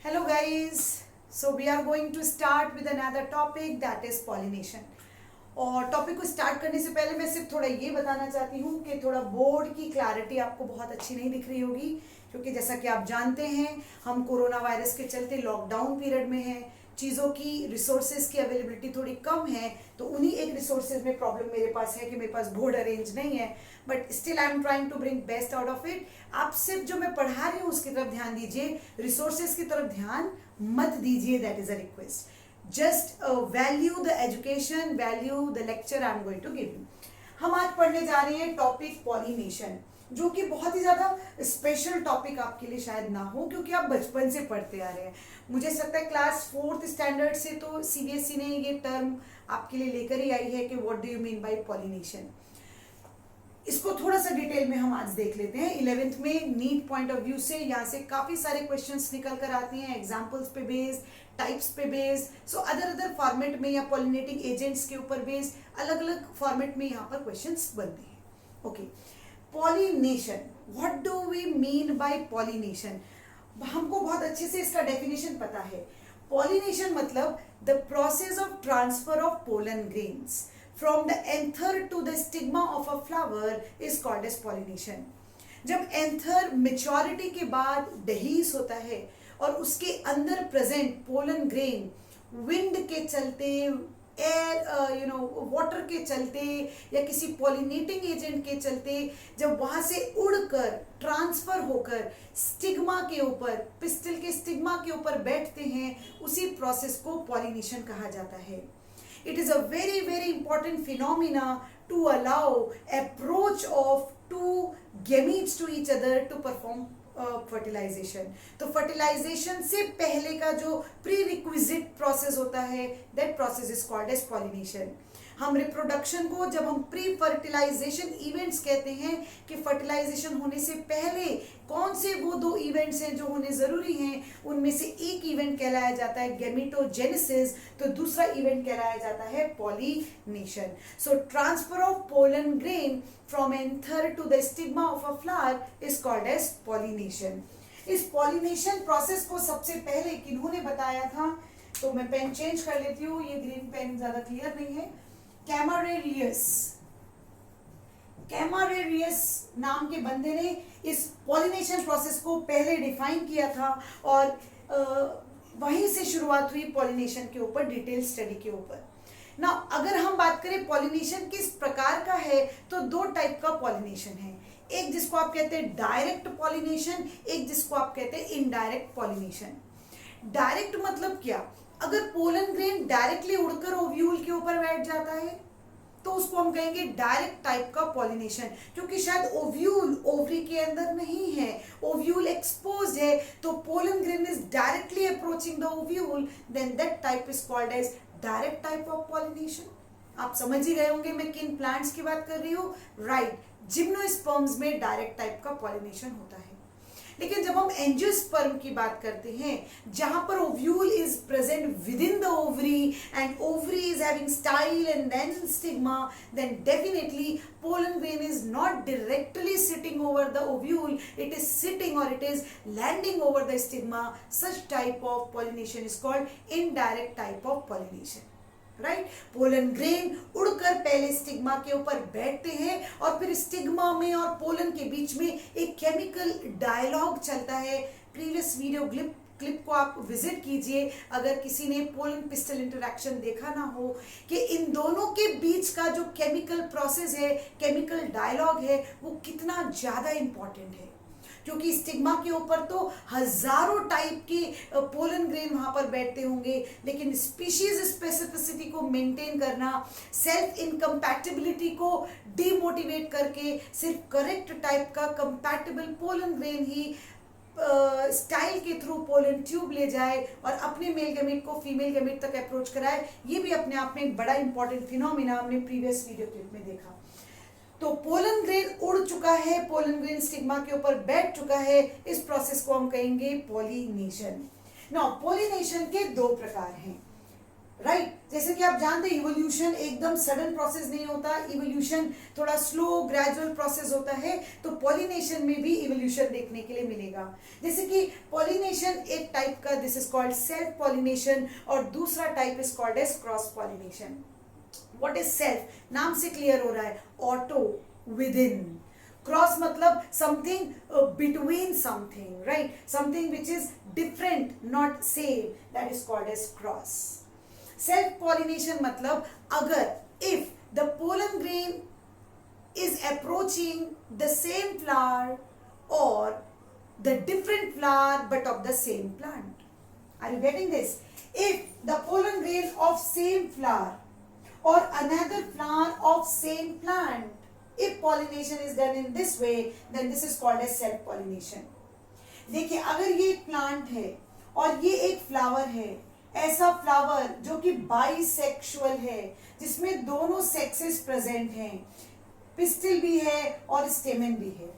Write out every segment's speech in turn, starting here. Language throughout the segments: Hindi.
Hello guys, so we are going to start with another topic that is pollination. और टॉपिक को स्टार्ट करने से पहले मैं सिर्फ थोड़ा ये बताना चाहती हूँ कि थोड़ा बोर्ड की क्लैरिटी आपको बहुत अच्छी नहीं दिख रही होगी, क्योंकि जैसा कि आप जानते हैं हम कोरोना वायरस के चलते लॉकडाउन पीरियड में हैं, चीज़ों की रिसोर्सेज की अवेलेबिलिटी थोड़ी कम है, तो उन्हीं एक रिसोर्सेज में प्रॉब्लम मेरे पास है कि मेरे पास बोर्ड अरेंज नहीं है, but still I am trying to bring best out of it. आप सिर्फ जो मैं पढ़ा रही हूँ उसकी तरफ ध्यान दीजिए, रिसोर्सेज की तरफ ध्यान मत दीजिए. That is a request. Just value the education, value the lecture I am going to give you. हम आज पढ़ने जा रहे हैं टॉपिक पॉलिनेशन, जो कि बहुत ही ज़्यादा स्पेशल टॉपिक आपके लिए शायद ना हो, क्योंकि आप बचपन से पढ़ते आ रहे हैं. मुझे लगता है क्लास 4th स्टैंडर्ड से तो सीबीएसई ने ये टर्म आपके लिए लेकर ही आई है कि what do you mean by pollination. इसको थोड़ा सा डिटेल में हम आज देख लेते हैं. 11th में नीट पॉइंट ऑफ व्यू से यहाँ से काफ़ी सारे क्वेश्चंस निकल कर आते हैं, एग्जाम्पल्स पे बेस्ड, टाइप्स पे बेस्ड, सो अदर फॉर्मेट में या पॉलिनेटिंग एजेंट्स के ऊपर बेस्ड अलग अलग फॉर्मेट में यहाँ पर क्वेश्चंस बनते हैं. Okay, pollination, what do we mean by pollination. हमको बहुत अच्छे से इसका डेफिनेशन पता है. पॉलिनेशन मतलब the process of transfer of pollen grains from the anther to the stigma of a flower is called as pollination. जब एंथर मेच्योरिटी के बाद डहीस होता है और उसके अंदर प्रेजेंट पोलन ग्रेन विंड के चलते, एयर वाटर के चलते या किसी पॉलिनेटिंग एजेंट के चलते जब वहां से उड़कर ट्रांसफर होकर स्टिग्मा के ऊपर, पिस्टल के स्टिग्मा के ऊपर बैठते हैं, उसी प्रोसेस को पॉलिनेशन कहा जाता है. It is a very important phenomena to allow approach of two gametes to each other to perform fertilization. तो fertilization से पहले का जो prerequisite process होता है, that process is called as pollination. हम रिप्रोडक्शन को जब हम प्री फर्टिलाइजेशन इवेंट्स कहते हैं कि फर्टिलाइजेशन होने से पहले कौन से वो दो इवेंट्स हैं जो होने ज़रूरी हैं, उनमें से एक इवेंट कहलाया जाता है गैमेटोजेनेसिस, तो दूसरा इवेंट कहलाया जाता है pollination. So transfer of pollen grain from anther to the stigma of a flower is called as pollination. इस पॉलिनेशन प्रोसेस को सबसे पहले किन्होंने बताया था, तो मैं पेन चेंज कर लेती हूँ, ये ग्रीन पेन ज़्यादा क्लियर नहीं है. कैमारेरियस नाम के बंदे ने इस पॉलिनेशन प्रोसेस को पहले डिफाइन किया था और वहीं से शुरुआत हुई पॉलिनेशन के ऊपर, डिटेल स्टडी के ऊपर. ना अगर हम बात करें पॉलिनेशन किस प्रकार का है, तो दो टाइप का पॉलिनेशन है. एक जिसको आप कहते हैं डायरेक्ट पॉलिनेशन, एक जिसको आप कहते हैं इनडायरेक्ट पॉलिनेशन. डायरेक्ट मतलब क्या, अगर पोलन ग्रेन डायरेक्टली उड़कर ओव्यूल के ऊपर बैठ जाता है तो उसको हम कहेंगे डायरेक्ट टाइप का पॉलिनेशन, क्योंकि शायद ओव्यूल ओवरी के अंदर नहीं है, ओव्यूल एक्सपोज्ड है, तो pollen grain is directly approaching the ovule, then that type is called as direct type of pollination. आप समझ ही गए होंगे मैं किन प्लांट्स की बात कर रही हूँ. राइट, जिम्नोस्पर्म्स में डायरेक्ट टाइप का पॉलिनेशन होता है. लेकिन जब हम एंजियोस्पर्म की बात करते हैं, जहां पर ovule is present with in the ovary and ovary is having style and then stigma, then definitely pollen grain is not directly sitting over the ovule, it is sitting or it is landing over the stigma. Such type of pollination is called indirect type of pollination. Right, pollen grain उड़कर पहले स्टिग्मा के ऊपर बैठते हैं और फिर स्टिग्मा में और पोलन के बीच में एक केमिकल डायलॉग चलता है. प्रीवियस वीडियो क्लिप को आप विजिट कीजिए अगर किसी ने पोलन पिस्टल इंटरेक्शन देखा ना हो, कि इन दोनों के बीच का जो केमिकल प्रोसेस है, केमिकल डायलॉग है, वो कितना ज़्यादा इंपॉर्टेंट है. क्योंकि स्टिग्मा के ऊपर तो हजारों टाइप के पोलन ग्रेन वहां पर बैठते होंगे, लेकिन स्पीशीज स्पेसिफिसिटी को मेंटेन करना, सेल्फ इनकम्पैटिबिलिटी को डीमोटिवेट करके सिर्फ करेक्ट टाइप का कंपैटिबल पोलन ग्रेन ही स्टाइल के थ्रू पोलन ट्यूब ले जाए और अपने मेल गैमेट को फीमेल गैमेट तक अप्रोच कराए, ये भी अपने आप में एक बड़ा इंपॉर्टेंट फिनोमिना हमने प्रीवियस वीडियो क्लिप में देखा. तो पोलन ग्रेन उड़ चुका है, पोलन ग्रेन स्टिग्मा के ऊपर बैठ चुका है, इस प्रोसेस को हम कहेंगे पॉलिनेशन. नाउ पॉलिनेशन के दो प्रकार हैं. राइट जैसे कि आप जानते हैं इवोल्यूशन एकदम सडन प्रोसेस नहीं होता, इवोल्यूशन थोड़ा स्लो ग्रेजुअल प्रोसेस होता है, तो पॉलिनेशन में भी इवोल्यूशन देखने के लिए मिलेगा। जैसे कि पॉलिनेशन एक टाइप का, this is called self pollination, और दूसरा type is called as cross pollination. What is self, नाम से क्लियर हो रहा है, ऑटो, विद इन। क्रॉस मतलब something between something, right, something which is different not same, that is called as cross. Self pollination मतलब अगर if the pollen grain is approaching the same flower or the different flower but of the same plant. Are you getting this? If the pollen grain of same flower or another flower of same plant, if pollination is done in this way, then this is called as self pollination. देखिए अगर ये एक प्लांट है और ये एक फ्लावर है, ऐसा फ्लावर जो कि बाइसेक्सुअल है, जिसमें दोनों सेक्सेस प्रेजेंट हैं, पिस्टिल भी है और स्टेमेन भी है।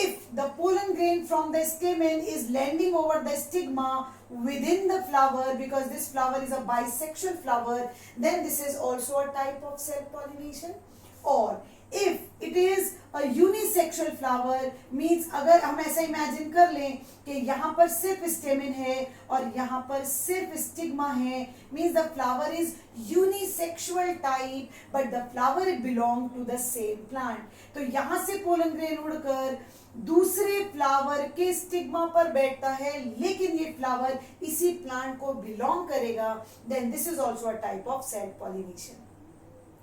If the pollen grain from the stamen is landing over the stigma within the flower, because this flower is a bisexual flower, then this is also a type of self pollination. Or if it is a unisexual flower, means अगर हम ऐसा इमेजिन कर लें कि यहाँ पर सिर्फ स्टेमिन है और यहाँ पर सिर्फ स्टिग्मा है, means the flower is unisexual type but the flower belong to the same plant. तो यहाँ से पोलन ग्रेन उड़कर दूसरे फ्लावर के स्टिग्मा पर बैठता है, लेकिन ये फ्लावर इसी प्लांट को बिलोंग करेगा, then this is also a type of self pollination.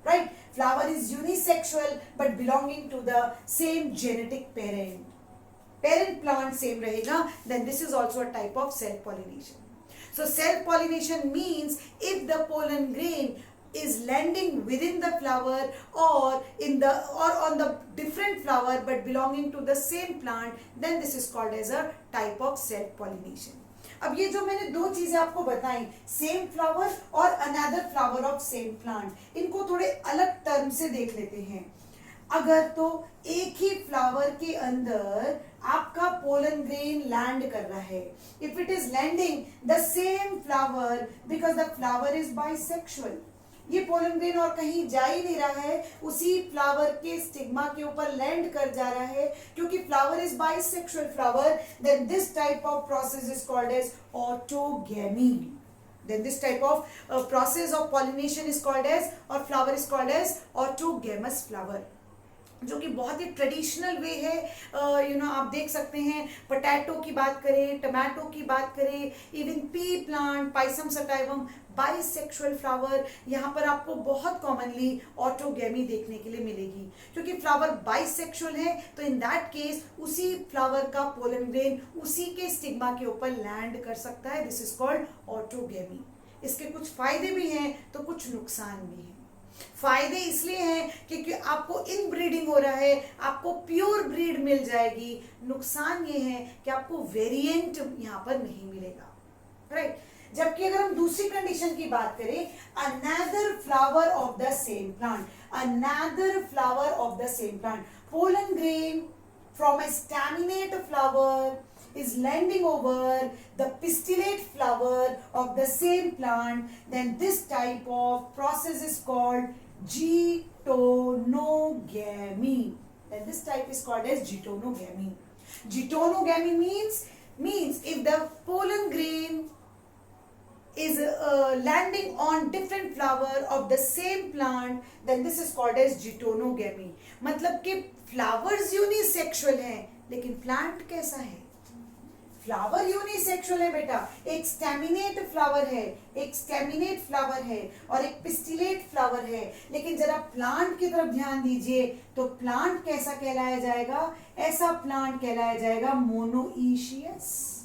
Right? Flower is unisexual but belonging to the same genetic parent. Parent plant same रहेगा, then this is also a type of self pollination. So self pollination means if the pollen grain is landing within the flower or on the different flower but belonging to the same plant, then this is called as a type of self pollination. अब ये जो मैंने दो चीजें आपको बताई, सेम फ्लावर और another flower of same plant, इनको थोड़े अलग टर्म से देख लेते हैं। अगर तो एक ही फ्लावर के अंदर आपका पोलन ग्रेन लैंड कर रहा है, if it is landing the same flower, because the flower is bisexual, ये पोलन ग्रेन और कहीं जा ही नहीं रहा है, उसी फ्लावर के स्टिग्मा के ऊपर लैंड कर जा रहा है, क्योंकि flower is bisexual flower, then this type of process is called as autogamy. Then this type of process of pollination is called as, or flower is called as autogamous flower, जो कि बहुत ही ट्रेडिशनल वे है. आप देख सकते हैं, पोटैटो की बात करें, टमाटो की बात करें, even P plant, Pisum sativum, bisexual flower, यहाँ पर आपको बहुत कॉमनली ऑटोगैमी देखने के लिए मिलेगी, क्योंकि फ्लावर बाइसेक्सुअल है, तो इन दैट केस उसी फ्लावर का पोलन ग्रेन उसी के स्टिग्मा के ऊपर लैंड कर सकता है. This is called autogamy. इसके कुछ फायदे भी हैं तो कुछ नुकसान भी हैं. फायदे इसलिए हैं क्योंकि आपको इनब्रीडिंग हो रहा है, आपको प्योर ब्रीड मिल जाएगी. नुकसान ये है कि आपको वेरिएंट यहाँ पर नहीं मिलेगा, राइट. जबकि अगर हम दूसरी कंडीशन की बात करें, another flower of the same plant, another flower of the same plant, pollen grain from a staminate flower is landing over the pistillate flower of the same plant, then this type of process is called geitonogamy. Then this type is called as geitonogamy. Geitonogamy means if the pollen grain is landing on different flower of the same plant, then this is called as geitonogamy. मतलब कि flowers unisexual हैं, लेकिन plant कैसा है? फ्लावर यूनिसेक्सुअल है बेटा, एक स्टैमिनेट फ्लावर है, एक स्टैमिनेट फ्लावर है और एक पिस्टिलेट फ्लावर है. लेकिन जरा प्लांट की तरफ ध्यान दीजिए, तो प्लांट कैसा कहलाया जाएगा? ऐसा प्लांट कहलाया जाएगा मोनोइशियस.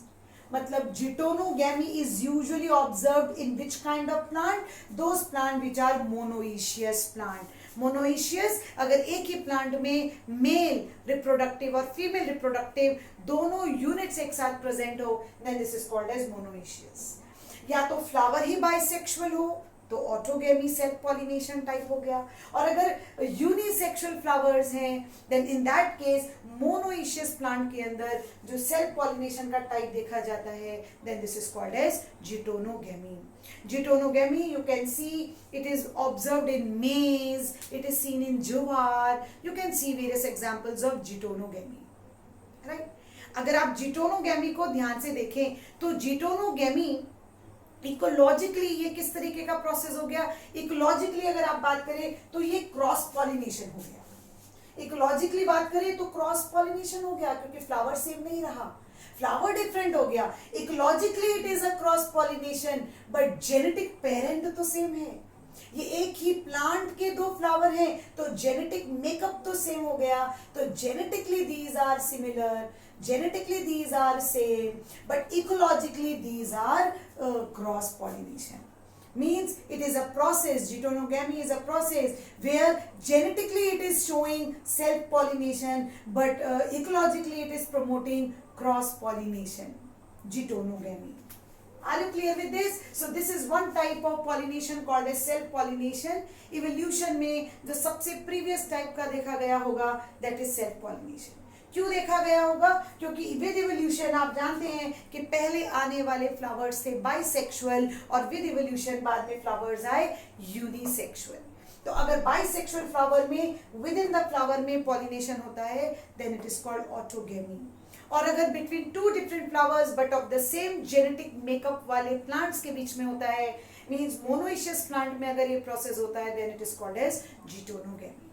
मतलब geitonogamy is usually observed in which kind of plant? Those plant which are monoecious plant. Monoecious, अगर एक ही प्लांट में मेल रिप्रोडक्टिव और फीमेल रिप्रोडक्टिव दोनों यूनिट्स एक साथ प्रेजेंट हो, then this is called as monoecious. या तो फ्लावर ही बाइसेक्सुअल हो, तो ऑटोगेमी सेल्फ पॉलिनेशन टाइप हो गया। और अगर यूनिसेक्सुअल फ्लावर्स हैं then in that case monoecious plant के अंदर जो सेल्फ पॉलिनेशन का टाइप देखा जाता है then this is called as geitonogamy. Jitonogamy, you can see it is observed in maize, it is seen in jowar, you can see various examples of jitonogamy, right? अगर आप जिटोनोगेमी को ध्यान से देखें तो जिटोनोगेमी इकोलॉजिकली ये किस तरीके का प्रोसेस हो गया। इकोलॉजिकली अगर आप बात करें तो ये क्रॉस पॉलिनेशन हो गया। इकोलॉजिकली बात करें तो क्रॉस पॉलिनेशन हो गया क्योंकि फ्लावर सेम नहीं रहा, फ्लावर डिफरेंट हो गया। Ecologically it is a cross pollination but genetic parent तो सेम है। ये एक ही प्लांट के दो फ्लावर हैं तो जेनेटिक मेकअप तो सेम हो गया। तो genetically these are similar, genetically these are same but ecologically these are cross pollination. Means it is a process, jitonogamy is a process where genetically it is showing self pollination but ecologically it is promoting cross pollination, jitonogamy. Are you clear with this? So this is one type of pollination called as self pollination. Evolution में जो सबसे previous type का देखा गया होगा that is self pollination. क्यों देखा गया होगा? क्योंकि विद इवोल्यूशन आप जानते हैं कि पहले आने वाले फ्लावर्स थे बाइसेक्सुअल और विद इवोल्यूशन बाद में फ्लावर्स आए यूनिसेक्सुअल। तो अगर बाइसेक्सुअल फ्लावर में विद इन द फ्लावर में पॉलिनेशन होता है then it is called autogamy. और अगर between two different flowers but of the same genetic makeup वाले प्लांट्स के बीच में होता है मींस मोनोइशियस प्लांट में अगर ये प्रोसेस होता है then it is called as geitonogamy,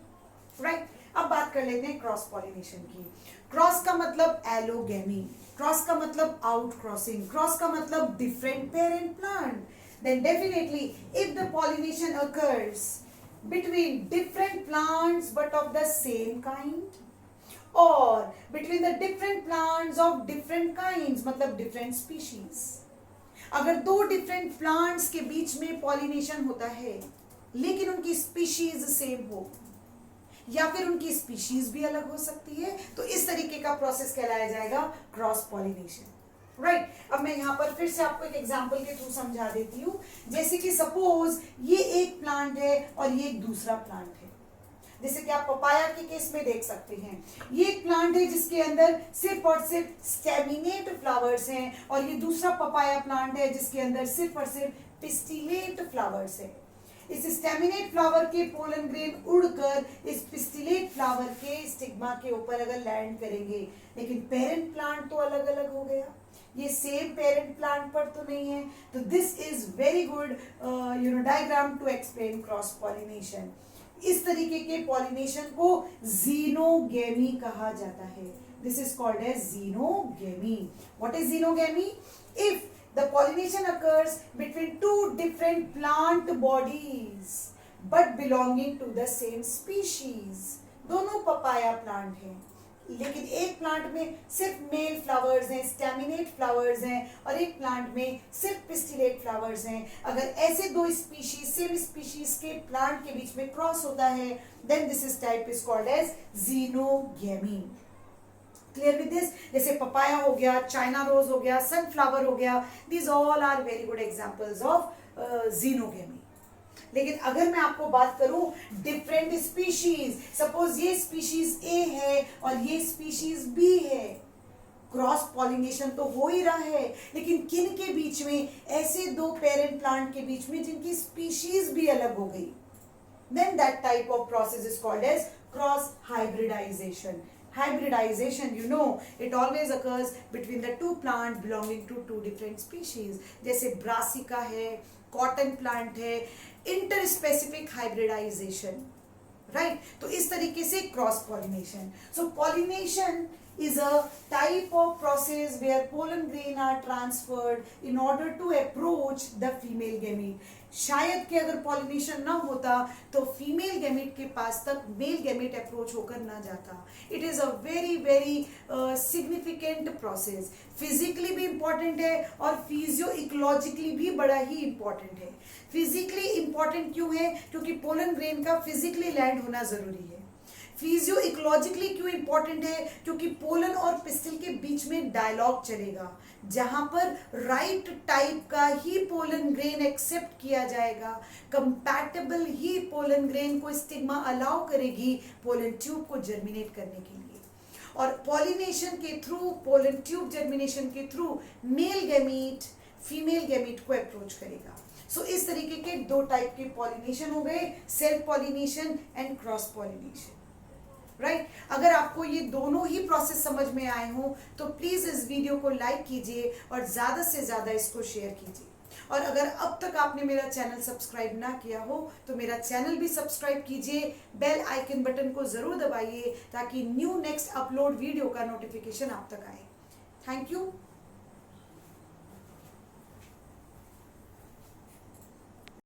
right. अब बात कर लेते हैं क्रॉस पॉलिनेशन की। क्रॉस का मतलब एलोगेमी, क्रॉस का मतलब आउट क्रॉसिंग, क्रॉस का मतलब different parent plant. Then definitely if the pollination occurs between different plants but of the same kind or between the different plants of different kinds मतलब डिफरेंट स्पीशीज। अगर दो डिफरेंट प्लांट्स के बीच में पॉलिनेशन होता है लेकिन उनकी स्पीशीज सेम हो या फिर उनकी स्पीशीज भी अलग हो सकती है तो इस तरीके का प्रोसेस कहलाया जाएगा क्रॉस पॉलिनेशन, राइट। अब मैं यहाँ पर फिर से आपको एक एग्जांपल के थ्रू समझा देती हूँ। जैसे कि सपोज ये एक प्लांट है और ये एक दूसरा प्लांट है, जैसे कि आप पपाया के केस में देख सकते हैं। ये एक प्लांट है जिसके अंदर सिर्फ और सिर्फ स्टेमिनेट फ्लावर्स हैं और ये दूसरा पपाया प्लांट है जिसके अंदर सिर्फ और सिर्फ पिस्टिलेट फ्लावर्स है। इस स्टेमिनेट फ्लावर के पोलन ग्रेन उड़कर इस पिस्टिलेट फ्लावर के स्टिग्मा के ऊपर अगर लैंड करेंगे लेकिन पेरेंट प्लांट तो अलग अलग हो गया, ये सेम पेरेंट प्लांट पर तो नहीं है। तो this is very good diagram to explain cross pollination. इस तरीके के पॉलिनेशन को जीनोगेमी कहा जाता है। This is called as geitonogamy. What is geitonogamy? If the pollination occurs between two different plant bodies but belonging to the same species। दोनों पपाया प्लांट हैं लेकिन एक प्लांट में सिर्फ मेल फ्लावर्स हैं, स्टेमिनेट फ्लावर्स हैं और एक प्लांट में सिर्फ पिस्टिलेट फ्लावर्स हैं। अगर ऐसे दो स्पीशीज सेम स्पीशीज के प्लांट के बीच में क्रॉस होता है then this is type is called as geitonogamy. Clear with this? जैसे पपाया हो गया, चाइना रोज हो गया, सनफ्लावर हो गया, these all are very good examples of geitonogamy. लेकिन अगर मैं आपको बात करूं डिफरेंट स्पीशीज, सपोज ये स्पीशीज ए है और ये स्पीशीज बी है, क्रॉस पॉलिनेशन तो हो ही रहा है लेकिन किन के बीच में? ऐसे दो पेरेंट प्लांट के बीच में जिनकी स्पीशीज भी अलग हो गई, then that type of process is called as cross hybridization. Hybridization, you know, it always occurs between the two plants belonging to two different species. जैसे ब्रासिका है, कॉटन प्लांट है, इंटरस्पेसिफिक हाइब्रिडाइजेशन, राइट। तो इस तरीके से cross pollination. So pollination is a type of process where pollen grain are transferred in order to approach the female gamete। शायद कि अगर पॉलिनेशन ना होता तो फीमेल गैमेट के पास तक मेल गैमेट अप्रोच होकर ना जाता। It is a very very significant process. Physically भी इंपॉर्टेंट है और फिजियो इकोलॉजिकली भी बड़ा ही इंपॉर्टेंट है। फिजिकली इंपॉर्टेंट क्यों है? क्योंकि पोलन ग्रेन का फिजिकली लैंड होना जरूरी है। फिजियो इकोलॉजिकली क्यों इंपॉर्टेंट है? क्योंकि पोलन और पिस्टिल के बीच में डायलॉग चलेगा, जहां पर राइट टाइप का ही पोलन ग्रेन एक्सेप्ट किया जाएगा, कंपैटिबल ही पोलन ग्रेन को स्टिग्मा अलाउ करेगी पोलन ट्यूब को जर्मिनेट करने के लिए। और पॉलिनेशन के थ्रू, पोलन ट्यूब जर्मिनेशन के through male gamete female gamete को अप्रोच करेगा। सो इस तरीके के दो टाइप के पॉलिनेशन हो गए, self pollination and cross pollination, right. अगर आपको ये दोनों ही प्रोसेस समझ में आए हो तो प्लीज इस वीडियो को लाइक कीजिए और ज्यादा से ज्यादा इसको शेयर कीजिए। और अगर अब तक आपने मेरा चैनल सब्सक्राइब ना किया हो तो मेरा चैनल भी सब्सक्राइब कीजिए, बेल आइकन बटन को जरूर दबाइए ताकि न्यू नेक्स्ट अपलोड वीडियो का नोटिफिकेशन आप तक आए। Thank you.